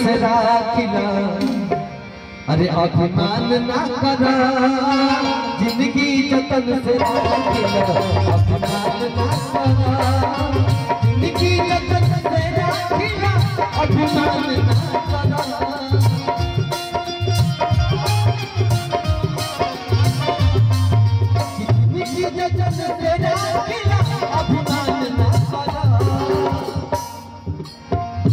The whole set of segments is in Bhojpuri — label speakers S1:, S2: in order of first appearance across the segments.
S1: से राखिला, अरे अभिमान ना करा, जिंदगी जतन से राखिला, अभिमान ना करा, जिंदगी जतन से राखिला, अभिमान ना करा। जिंदगी जतन से राखिला, अभिमान ना करा।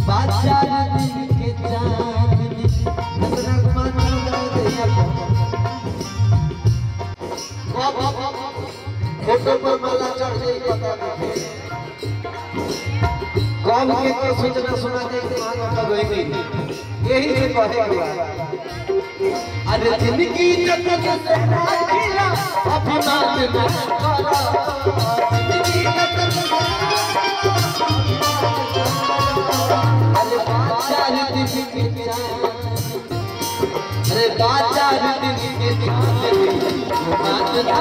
S1: बाजार दिल के चांदनी फोटो पर माला चढ़ गई, पता नहीं कौन के सूचना सुना दे कब गई, यही से कहे हुआ। अरे जिंदगी जतन से राखिला, अभिमान ना करा, जिंदगी जतन से अरे बाजार दिल के चांदनी, अरे बाजार दिल के चांदनी, बात ना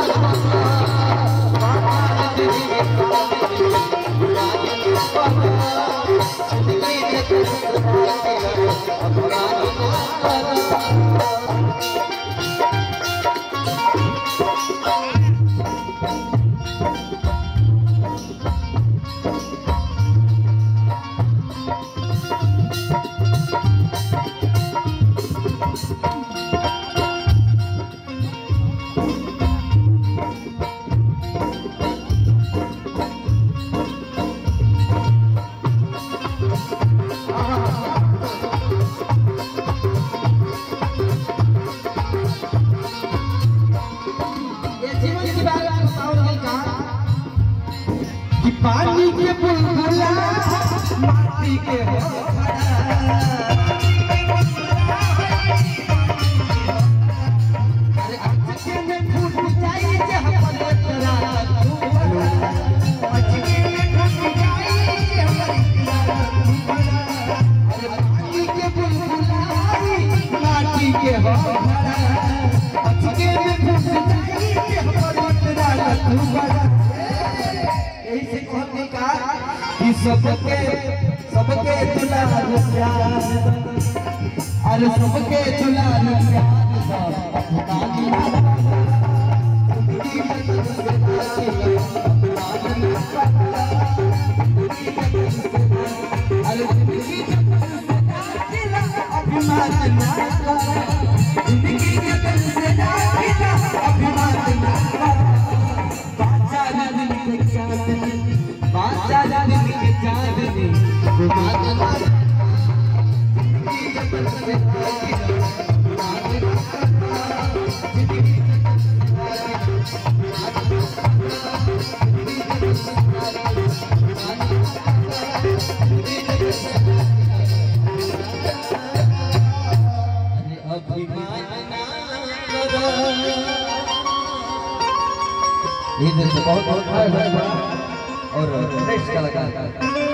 S1: पानी के बुलबुला माटी के हो अरे अचके में फूट जाई जहां पर तेरा अचके में फूट जाई जहां अरे पानी के बुलबुला माटी के हो अचके में फूट जाई जहां पर तेरा सबके सबके दुलार प्यार, अरे सबके दुलार प्यार, अभिमान ना करा, जिंदगी जतन से राखिला, अभिमान ना करा। बाजार दिल के चांदनी, बाजार दिल के चांदनी, बात ना जिंदगी जतन से राखिला, जिंदगी बहुत बहुत और नेक्स्ट कलाकार